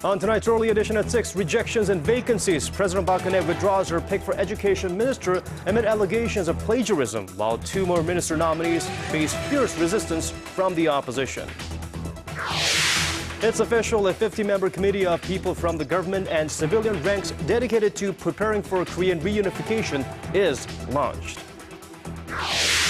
On tonight's early edition at 6, rejections and vacancies. President Park Geun-hye withdraws her pick for education minister amid allegations of plagiarism, while two more minister nominees face fierce resistance from the opposition. It's official, a 50-member committee of people from the government and civilian ranks dedicated to preparing for Korean reunification is launched.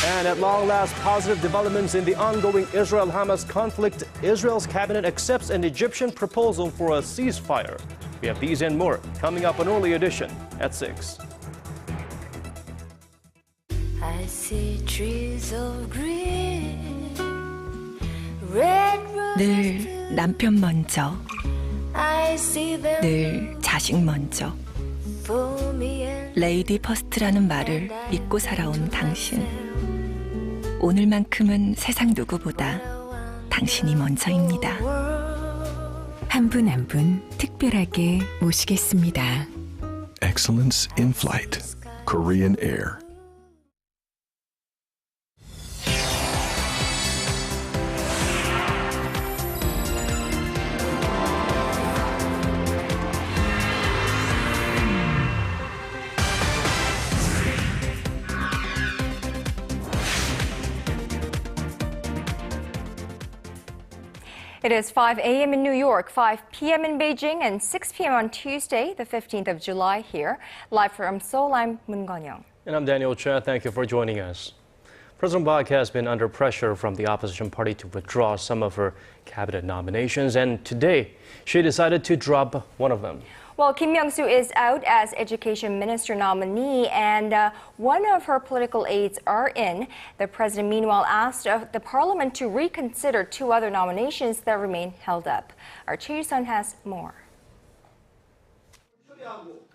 And at long last, positive developments in the ongoing Israel-Hamas conflict. Israel's cabinet accepts an Egyptian proposal for a ceasefire. We have these and more coming up on Early Edition at 6. I see trees of green, red 늘 남편 먼저, I see them 늘 자식 먼저. for me and 레이디 퍼스트라는 말을 믿고 살아온 당신. 오늘만큼은 세상 누구보다 당신이 먼저입니다. 한 분 한 분 특별하게 모시겠습니다. Excellence in Flight, Korean Air. It is 5 a.m. in New York, 5 p.m. in Beijing, and 6 p.m. on Tuesday, the 15th of July here. Live from Seoul, I'm Moon Gon-young. And I'm Daniel Cha. Thank you for joining us. President Park has been under pressure from the opposition party to withdraw some of her cabinet nominations, and today she decided to drop one of them. Well, Kim Myung-soo is out as education minister nominee, and one of her political aides are in. The president, meanwhile, asked the parliament to reconsider two other nominations that remain held up. Our Choi Yoo-sun has more.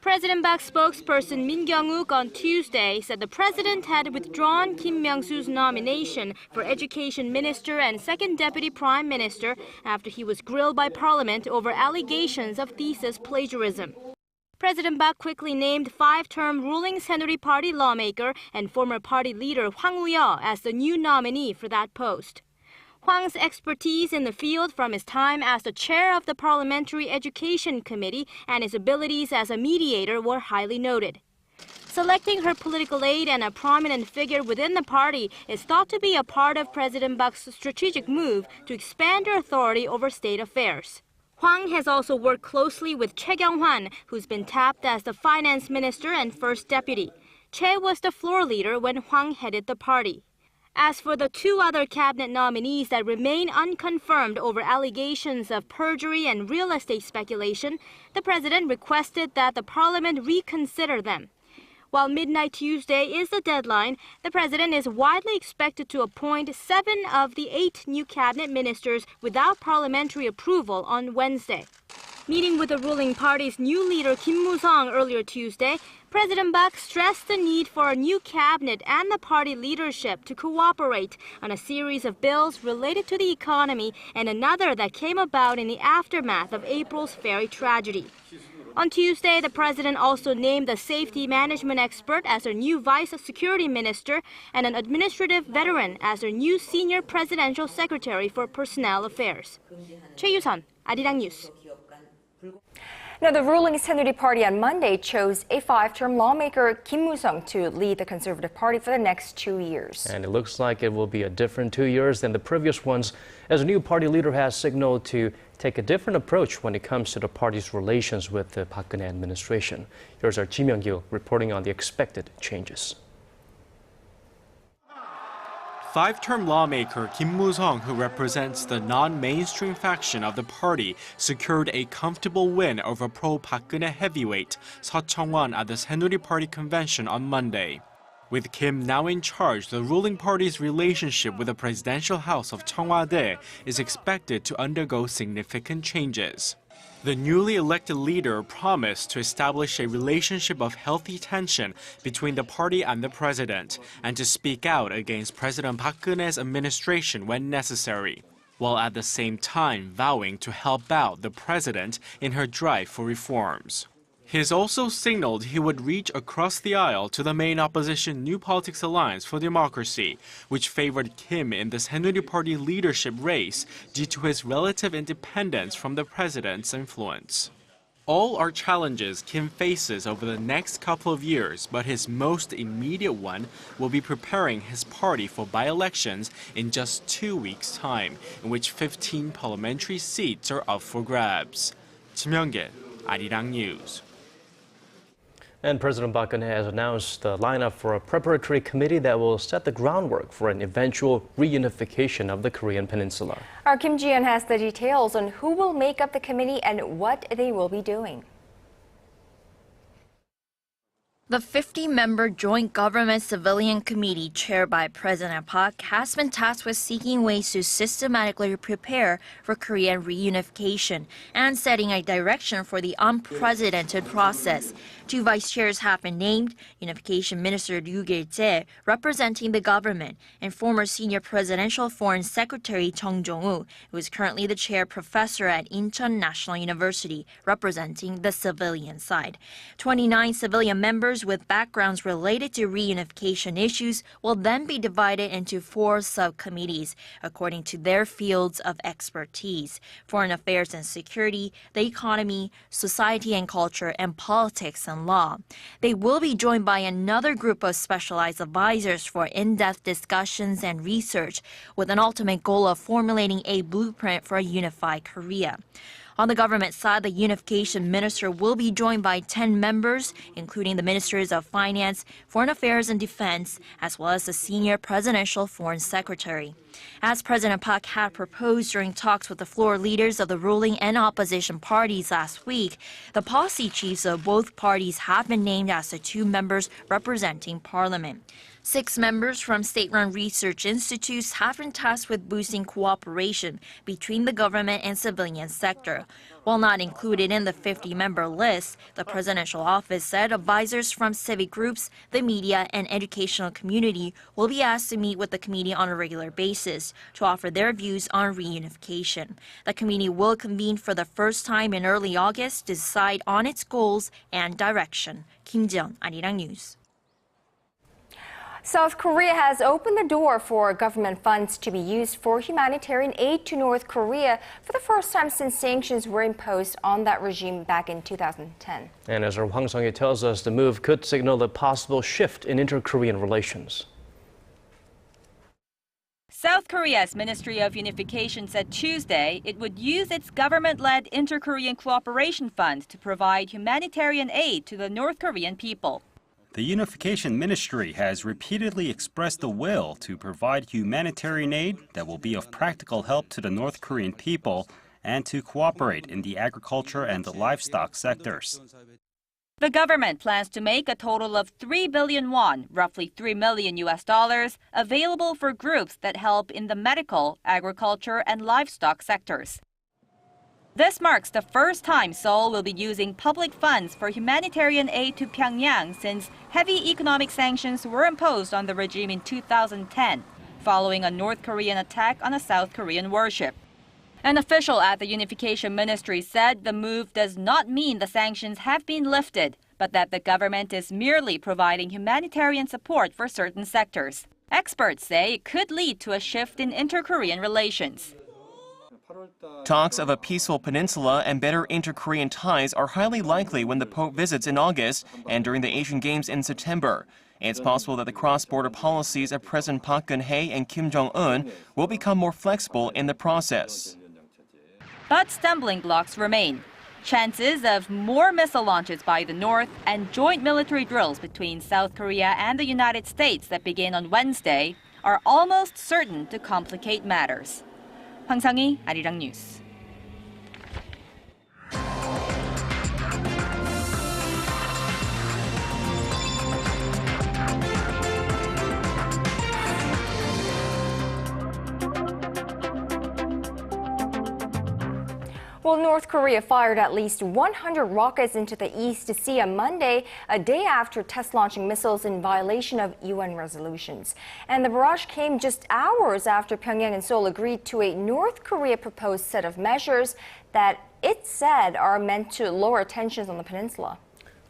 President Park's spokesperson Min Kyung-wook on Tuesday said the president had withdrawn Kim Myung-soo's nomination for education minister and second deputy prime minister after he was grilled by parliament over allegations of thesis plagiarism. President Park quickly named five-term ruling Saenuri Party lawmaker and former party leader Hwang Woo-yeol as the new nominee for that post. Hwang's expertise in the field from his time as the chair of the Parliamentary Education Committee and his abilities as a mediator were highly noted. Selecting her political aide and a prominent figure within the party is thought to be a part of President Park's strategic move to expand her authority over state affairs. Hwang has also worked closely with Choi Kyung-hwan, who's been tapped as the finance minister and first deputy. Choi was the floor leader when Hwang headed the party. As for the two other cabinet nominees that remain unconfirmed over allegations of perjury and real estate speculation, the president requested that the parliament reconsider them. While midnight Tuesday is the deadline, the president is widely expected to appoint 7 of the 8 new cabinet ministers without parliamentary approval on Wednesday. Meeting with the ruling party's new leader Kim Moo-sung earlier Tuesday, President Park stressed the need for a new cabinet and the party leadership to cooperate on a series of bills related to the economy and another that came about in the aftermath of April's ferry tragedy. On Tuesday, the president also named a safety management expert as her new vice security minister and an administrative veteran as her new senior presidential secretary for personnel affairs. Choi Yoo-sun, Arirang News. Now, the ruling Saenuri Party on Monday chose a 5-term lawmaker, Kim Woo-sung, to lead the Conservative Party for the next 2 years. And it looks like it will be a different 2 years than the previous ones, as a new party leader has signaled to take a different approach when it comes to the party's relations with the Park Geun-hye administration. Here's our Ji Myung-gil reporting on the expected changes. Five-term lawmaker Kim Moo-sung, who represents the non-mainstream faction of the party, secured a comfortable win over pro-Park Geun-hye heavyweight Seo Chung-won at the Saenuri Party convention on Monday. With Kim now in charge, the ruling party's relationship with the presidential house of Cheongwa-dae is expected to undergo significant changes. The newly elected leader promised to establish a relationship of healthy tension between the party and the president, and to speak out against President Park Geun-hye's administration when necessary, while at the same time vowing to help out the president in her drive for reforms. He has also signaled he would reach across the aisle to the main opposition New Politics Alliance for Democracy, which favored Kim in the Saenuri Party leadership race due to his relative independence from the president's influence. All are challenges Kim faces over the next couple of years, but his most immediate one will be preparing his party for by-elections in just 2 weeks' time, in which 15 parliamentary seats are up for grabs. Kim Young-gil, Arirang News. And President Park Geun-hye has announced the lineup for a preparatory committee that will set the groundwork for an eventual reunification of the Korean peninsula. Our Kim Ji-yeon has the details on who will make up the committee and what they will be doing. The 50-member Joint Government Civilian Committee chaired by President Park has been tasked with seeking ways to systematically prepare for Korean reunification and setting a direction for the unprecedented process. 2 vice chairs have been named: Unification Minister Ryu Gil-jae, representing the government, and former senior presidential foreign secretary Chung Jong-woo, who is currently the chair professor at Incheon National University, representing the civilian side. 29 civilian members with backgrounds related to reunification issues will then be divided into 4 subcommittees, according to their fields of expertise: foreign affairs and security, the economy, society and culture, and politics and law. They will be joined by another group of specialized advisors for in-depth discussions and research, with an ultimate goal of formulating a blueprint for a unified Korea. On the government side, the unification minister will be joined by 10 members, including the ministers of finance, foreign affairs and defense, as well as the senior presidential foreign secretary. As President Park had proposed during talks with the floor leaders of the ruling and opposition parties last week, the policy chiefs of both parties have been named as the 2 members representing parliament. 6 members from state-run research institutes have been tasked with boosting cooperation between the government and civilian sector. While not included in the 50-member list, the presidential office said advisors from civic groups, the media, and educational community will be asked to meet with the committee on a regular basis to offer their views on reunification. The committee will convene for the first time in early August to decide on its goals and direction. Kim Ji-yeon, Arirang News. South Korea has opened the door for government funds to be used for humanitarian aid to North Korea for the first time since sanctions were imposed on that regime back in 2010. And as our Hwang Sung-hye tells us, the move could signal a possible shift in inter-Korean relations. South Korea's Ministry of Unification said Tuesday it would use its government-led Inter-Korean Cooperation Fund to provide humanitarian aid to the North Korean people. The Unification Ministry has repeatedly expressed the will to provide humanitarian aid that will be of practical help to the North Korean people and to cooperate in the agriculture and the livestock sectors. The government plans to make a total of 3 billion won, roughly $3 million, available for groups that help in the medical, agriculture, and livestock sectors. This marks the first time Seoul will be using public funds for humanitarian aid to Pyongyang since heavy economic sanctions were imposed on the regime in 2010, following a North Korean attack on a South Korean warship. An official at the Unification Ministry said the move does not mean the sanctions have been lifted, but that the government is merely providing humanitarian support for certain sectors. Experts say it could lead to a shift in inter-Korean relations. Talks of a peaceful peninsula and better inter-Korean ties are highly likely when the Pope visits in August and during the Asian Games in September. It's possible that the cross-border policies of President Park Geun-hye and Kim Jong-un will become more flexible in the process. But stumbling blocks remain. Chances of more missile launches by the North and joint military drills between South Korea and the United States that begin on Wednesday are almost certain to complicate matters. Hwang Sung-hye, Arirang News. Well, North Korea fired at least 100 rockets into the East Sea on Monday, a day after test launching missiles in violation of UN resolutions. And the barrage came just hours after Pyongyang and Seoul agreed to a North Korea proposed set of measures that it said are meant to lower tensions on the peninsula.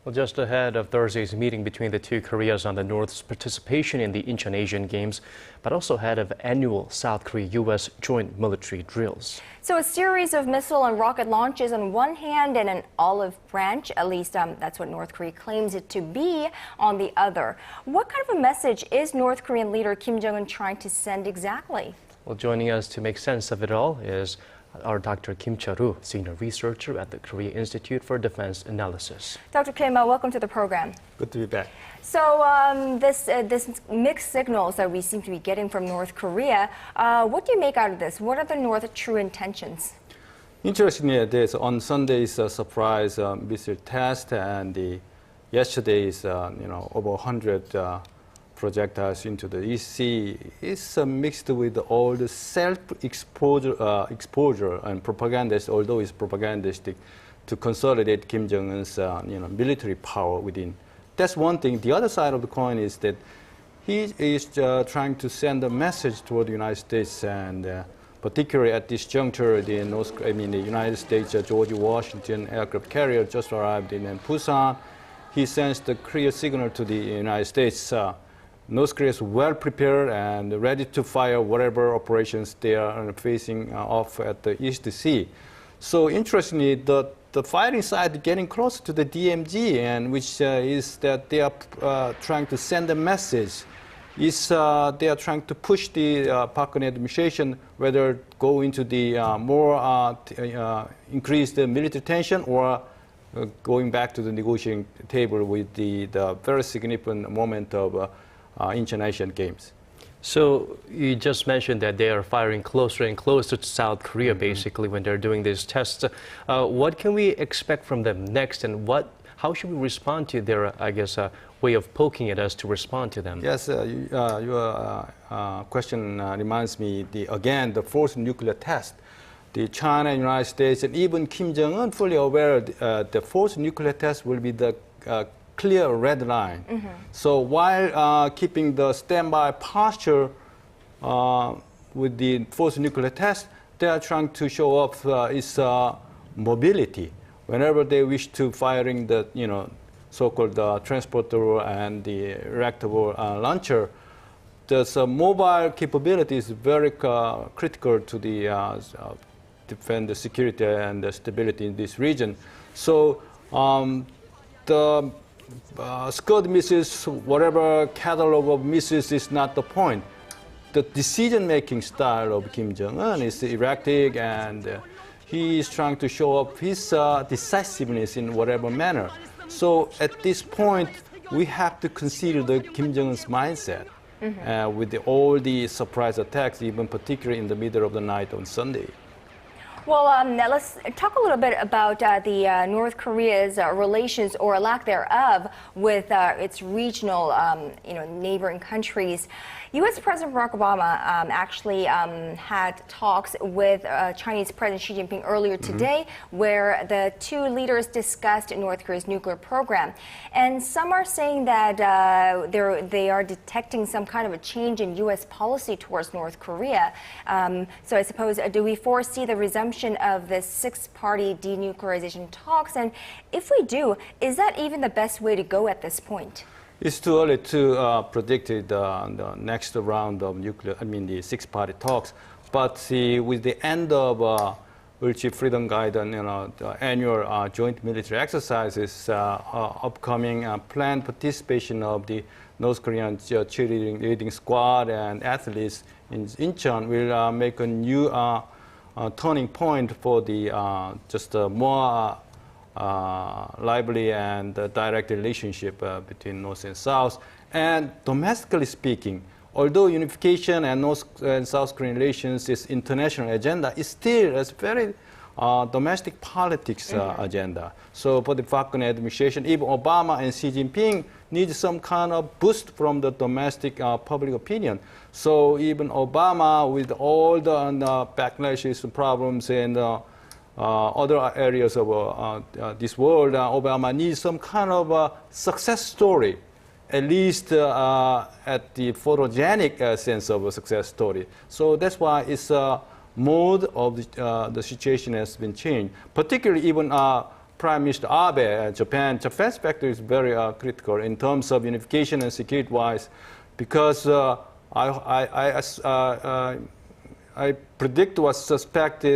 Well, just ahead of Thursday's meeting between the two Koreas on the North's participation in the Incheon Asian Games, but also ahead of annual South Korea-U.S. joint military drills. So a series of missile and rocket launches on one hand and an olive branch, at least that's what North Korea claims it to be, on the other. What kind of a message is North Korean leader Kim Jong-un trying to send exactly? Well, joining us to make sense of it all is our Dr. Kim Cha-ru, senior researcher at the Korea Institute for Defense Analysis. Dr. Kim, welcome to the program. Good to be back. So this mixed signals that we seem to be getting from North Korea, what do you make out of this? What are the North's true intentions? Interestingly, there's on Sunday's surprise missile test, and yesterday's over 100 projectiles into the East Sea is mixed with all the self-exposure and propagandist, although it's propagandistic, to consolidate Kim Jong-un's military power within. That's one thing. The other side of the coin is that he is trying to send a message toward the United States, and particularly at this juncture, the United States George Washington aircraft carrier just arrived in Busan. He sends the clear signal to the United States. North Korea is well prepared and ready to fire whatever operations they are facing off at the East Sea. So interestingly, the fighting side getting closer to the DMZ, and which is that they are trying to send a message. Is they are trying to push the Park Geun-hye administration whether go into the more increase the military tension or going back to the negotiating table with the very significant moment of Incheon Asian Games. So you just mentioned that they are firing closer and closer to South Korea, basically, when they're doing these tests. What can we expect from them next, and how should we respond to their, way of poking at us to respond to them? Yes, your question reminds me, the fourth nuclear test. The China, United States, and even Kim Jong-un fully aware the fourth nuclear test will be the clear red line. So while keeping the standby posture with the fourth nuclear test, they are trying to show off its mobility. Whenever they wish to firing the so-called transporter and the reactable launcher, this mobile capability is very critical to the defend the security and the stability in this region. So the Scud missiles, whatever catalog of missiles, is not the point. The decision-making style of Kim Jong-un is erratic, and he is trying to show up his decisiveness in whatever manner. So at this point, we have to consider the Kim Jong-un's mindset with all the surprise attacks, even particularly in the middle of the night on Sunday. Well, now let's talk a little bit about the North Korea's relations, or lack thereof, with its regional, neighboring countries. U.S. President Barack Obama actually had talks with Chinese President Xi Jinping earlier today, where the two leaders discussed North Korea's nuclear program. And some are saying that they are detecting some kind of a change in U.S. policy towards North Korea. So I suppose, do we foresee the resumption of the six-party denuclearization talks? And if we do, is that even the best way to go at this point? It's too early to predict the next round of the six-party talks. But with the end of Ulchi Freedom Guidance, the annual joint military exercises, upcoming planned participation of the North Korean cheerleading squad and athletes in Incheon will make a new turning point for the more lively and direct relationship between North and South. And domestically speaking, although unification and North and South Korean relations is international agenda, it's still a very domestic politics agenda. So for the Park Geun-hye administration, even Obama and Xi Jinping need some kind of boost from the domestic public opinion. So even Obama, with all the backlashes and problems and other areas of this world, Obama needs some kind of success story, at least at the photogenic sense of a success story. So that's why its mode of the situation has been changed. Particularly even Prime Minister Abe, Japan's factor is very critical in terms of unification and security-wise, because I predict or suspect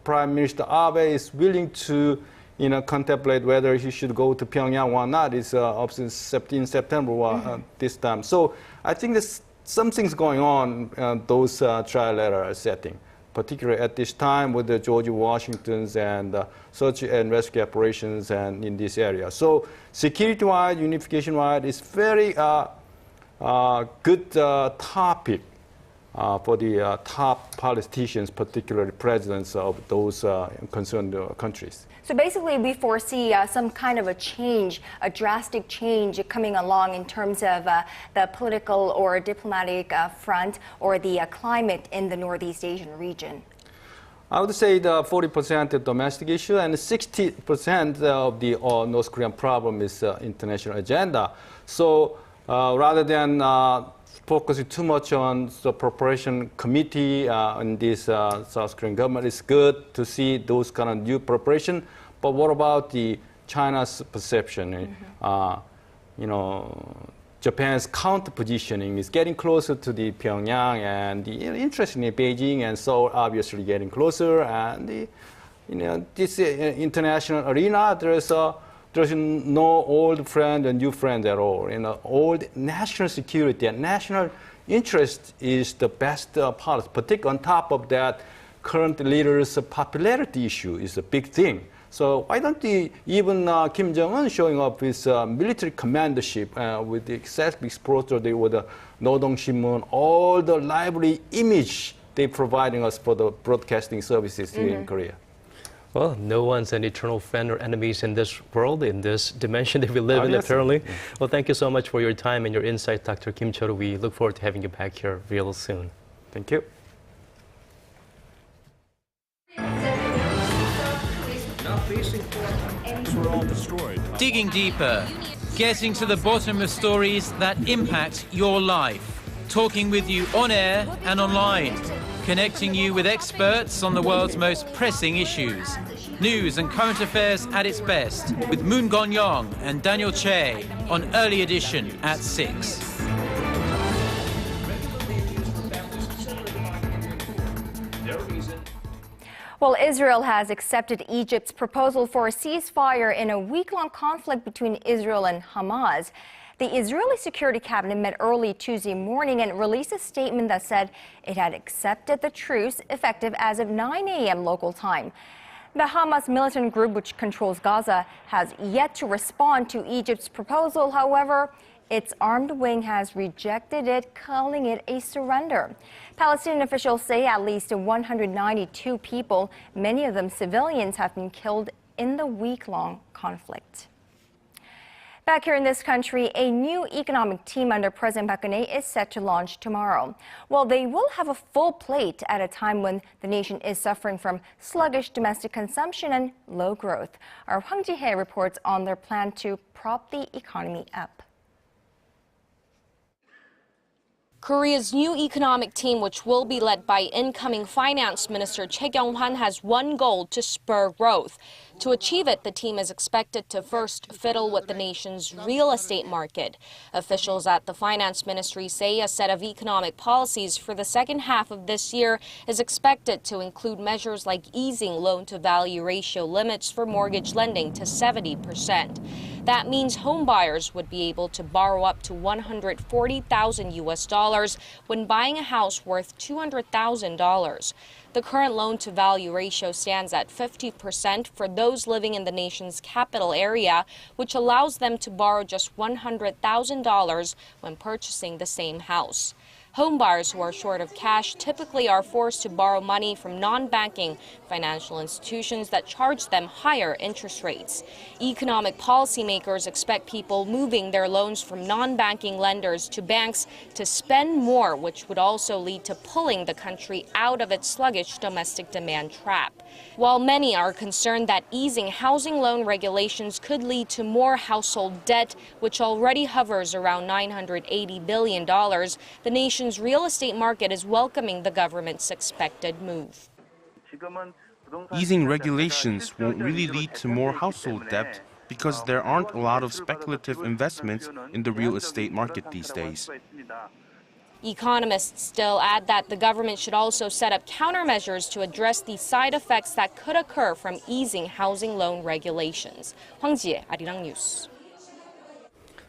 Prime Minister Abe is willing to contemplate whether he should go to Pyongyang or not. It's up since September this time. So I think there's some things going on in those trilateral setting, particularly at this time with the George Washington's and search and rescue operations and in this area. So security-wise, unification-wise, it's very good topic for the top politicians, particularly presidents of those concerned countries. So basically, we foresee some kind of a change, a drastic change coming along in terms of the political or diplomatic front or the climate in the Northeast Asian region. I would say the 40% domestic issue and 60% of the North Korean problem is international agenda. So rather than focusing too much on the preparation committee in this South Korean government, it's good to see those kind of new preparation. But what about the China's perception? Japan's counter positioning is getting closer to the Pyongyang, and the interest in Beijing and Seoul obviously getting closer. And this international arena, there's no old friend and new friend at all. Old national security and national interest is the best policy. Particularly on top of that, current leaders' popularity issue is a big thing. So why don't even Kim Jong-un showing up with military commandership with the excessive exposure with the Nodong Shinmun, all the lively image they're providing us for the broadcasting services here in Korea. Well, no one's an eternal friend or enemies in this world, in this dimension that we live in, apparently. Well, thank you so much for your time and your insight, Dr. Kim Chol. We look forward to having you back here real soon. Thank you. Digging deeper, getting to the bottom of stories that impact your life. Talking with you on air and online. Connecting you with experts on the world's most pressing issues. News and current affairs at its best with Moon Gon-young and Daniel Che on Early Edition at 6. Well, Israel has accepted Egypt's proposal for a ceasefire in a week-long conflict between Israel and Hamas. The Israeli Security Cabinet met early Tuesday morning and released a statement that said it had accepted the truce effective as of 9 a.m. local time. The Hamas militant group, which controls Gaza, has yet to respond to Egypt's proposal. However, its armed wing has rejected it, calling it a surrender. Palestinian officials say at least 192 people, many of them civilians, have been killed in the week-long conflict. Back here in this country, a new economic team under President Park Geun-hye is set to launch tomorrow. Well, they will have a full plate at a time when the nation is suffering from sluggish domestic consumption and low growth. Our Hwang Ji-hye reports on their plan to prop the economy up. Korea's new economic team, which will be led by incoming Finance Minister Choi Kyung-hwan, has one goal: to spur growth. To achieve it, the team is expected to first fiddle with the nation's real estate market. Officials at the Finance Ministry say a set of economic policies for the second half of this year is expected to include measures like easing loan-to-value ratio limits for mortgage lending to 70%. That means home buyers would be able to borrow up to $140,000 when buying a house worth $200,000. The current loan-to-value ratio stands at 50% for those living in the nation's capital area, which allows them to borrow just $100,000 when purchasing the same house. Home buyers who are short of cash typically are forced to borrow money from non-banking financial institutions that charge them higher interest rates. Economic policymakers expect people moving their loans from non-banking lenders to banks to spend more, which would also lead to pulling the country out of its sluggish domestic demand trap. While many are concerned that easing housing loan regulations could lead to more household debt, which already hovers around $980 billion, the nation's real estate market is welcoming the government's expected move. Easing regulations won't really lead to more household debt because there aren't a lot of speculative investments in the real estate market these days. Economists still add that the government should also set up countermeasures to address the side effects that could occur from easing housing loan regulations. Hwang Jie, Arirang News.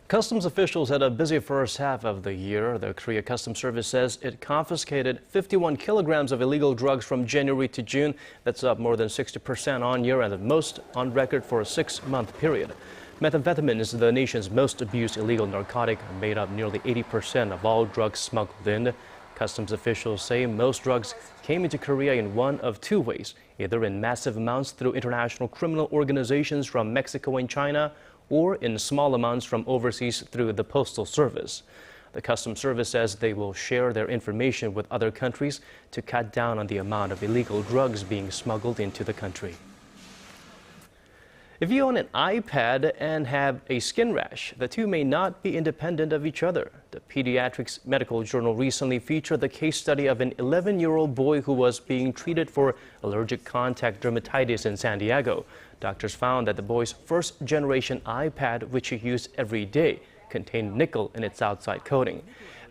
Customs officials had a busy first half of the year. The Korea Customs Service says it confiscated 51 kilograms of illegal drugs from January to June. That's up more than 60% on year and the most on record for a 6-month period. Methamphetamine is the nation's most abused illegal narcotic, made up nearly 80% of all drugs smuggled in. Customs officials say most drugs came into Korea in one of two ways, either in massive amounts through international criminal organizations from Mexico and China, or in small amounts from overseas through the Postal Service. The Customs Service says they will share their information with other countries to cut down on the amount of illegal drugs being smuggled into the country. If you own an iPad and have a skin rash, the two may not be independent of each other. The Pediatrics Medical Journal recently featured the case study of an 11-year-old boy who was being treated for allergic contact dermatitis in San Diego. Doctors found that the boy's first-generation iPad, which he used every day, contained nickel in its outside coating.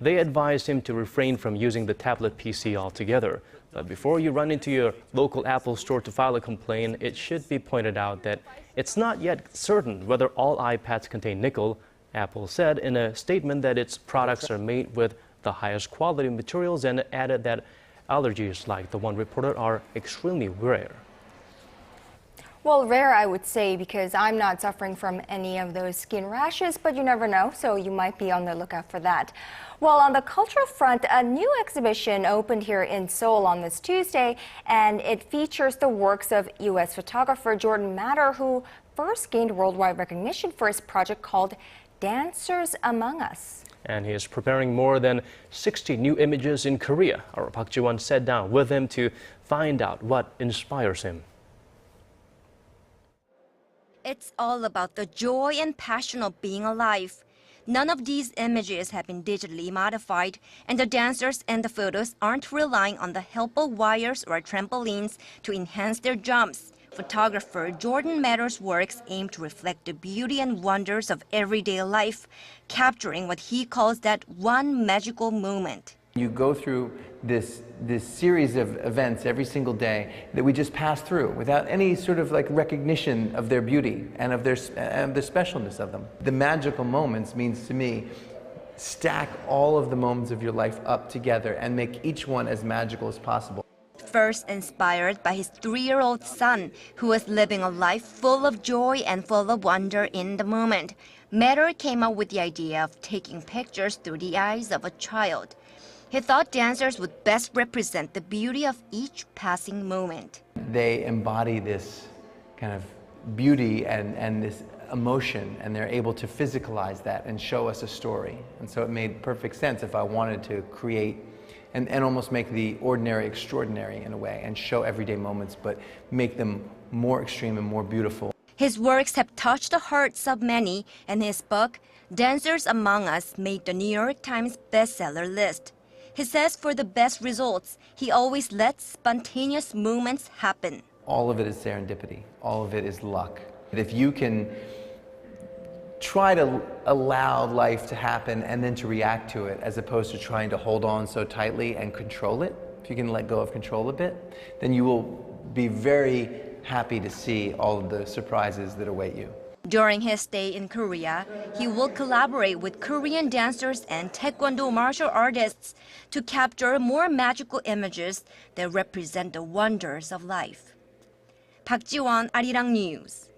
They advised him to refrain from using the tablet PC altogether. But before you run into your local Apple store to file a complaint, it should be pointed out that it's not yet certain whether all iPads contain nickel. Apple said in a statement that its products are made with the highest quality materials and added that allergies like the one reported are extremely rare. Well, rare, I would say, because I'm not suffering from any of those skin rashes, but you never know, so you might be on the lookout for that. Well, on the cultural front, a new exhibition opened here in Seoul on this Tuesday, and it features the works of U.S. photographer Jordan Matter, who first gained worldwide recognition for his project called Dancers Among Us. And he is preparing more than 60 new images in Korea. Our Park Geun-hye sat down with him to find out what inspires him. It's all about the joy and passion of being alive. None of these images have been digitally modified, and the dancers and the photos aren't relying on the help of wires or trampolines to enhance their jumps. Photographer Jordan Matter's works aim to reflect the beauty and wonders of everyday life, capturing what he calls that one magical moment. You go through this series of events every single day that we just pass through without any sort of like recognition of their beauty and of the specialness of them. The magical moments means to me, stack all of the moments of your life up together and make each one as magical as possible. First inspired by his 3-year-old son, who was living a life full of joy and full of wonder in the moment, Matter came up with the idea of taking pictures through the eyes of a child. He thought dancers would best represent the beauty of each passing moment. They embody this kind of beauty and this emotion, and they're able to physicalize that and show us a story. And so it made perfect sense if I wanted to create and almost make the ordinary extraordinary in a way, and show everyday moments, but make them more extreme and more beautiful. His works have touched the hearts of many, and his book, Dancers Among Us, made the New York Times bestseller list. He says for the best results, he always lets spontaneous moments happen. All of it is serendipity. All of it is luck. If you can try to allow life to happen and then to react to it, as opposed to trying to hold on so tightly and control it, if you can let go of control a bit, then you will be very happy to see all of the surprises that await you. During his stay in Korea, he will collaborate with Korean dancers and Taekwondo martial artists to capture more magical images that represent the wonders of life. Park Ji-won, Arirang News.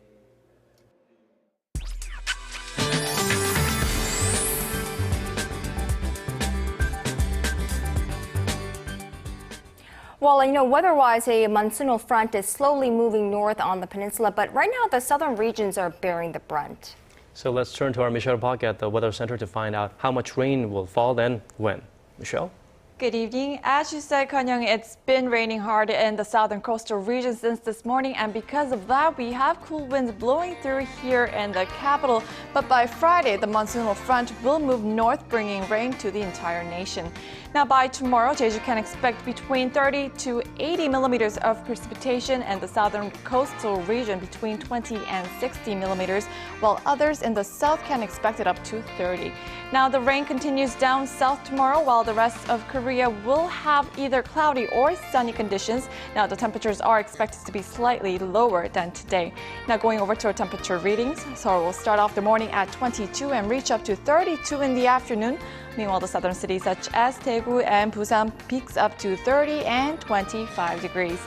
Well, weather-wise, a monsoonal front is slowly moving north on the peninsula, but right now the southern regions are bearing the brunt. So let's turn to our Michelle Park at the Weather Center to find out how much rain will fall and when. Michelle? Good evening. As you said, Geun-hye, it's been raining hard in the southern coastal region since this morning, and because of that, we have cool winds blowing through here in the capital. But by Friday, the monsoonal front will move north, bringing rain to the entire nation. Now, by tomorrow, Jeju can expect between 30 to 80 millimeters of precipitation, and the southern coastal region between 20 and 60 millimeters, while others in the south can expect it up to 30. Now, the rain continues down south tomorrow, while the rest of Korea will have either cloudy or sunny conditions. Now, the temperatures are expected to be slightly lower than today. Now, going over to our temperature readings, Seoul will start off the morning at 22 and reach up to 32 in the afternoon. Meanwhile, the southern cities such as Daegu and Busan peaks up to 30 and 25 degrees.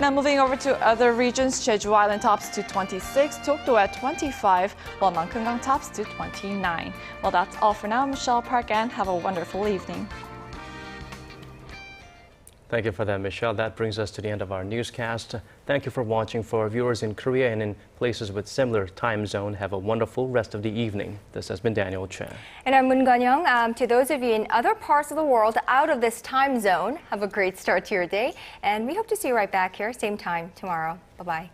Now moving over to other regions, Jeju Island tops to 26, Dokdo at 25, while Mankungang tops to 29. Well, that's all for now. Michelle, Park, and have a wonderful evening. Thank you for that, Michelle. That brings us to the end of our newscast. Thank you for watching. For our viewers in Korea and in places with similar time zone, have a wonderful rest of the evening. This has been Daniel Chen. And I'm Moon Geun-hye. To those of you in other parts of the world out of this time zone, have a great start to your day. And we hope to see you right back here, same time tomorrow. Bye-bye.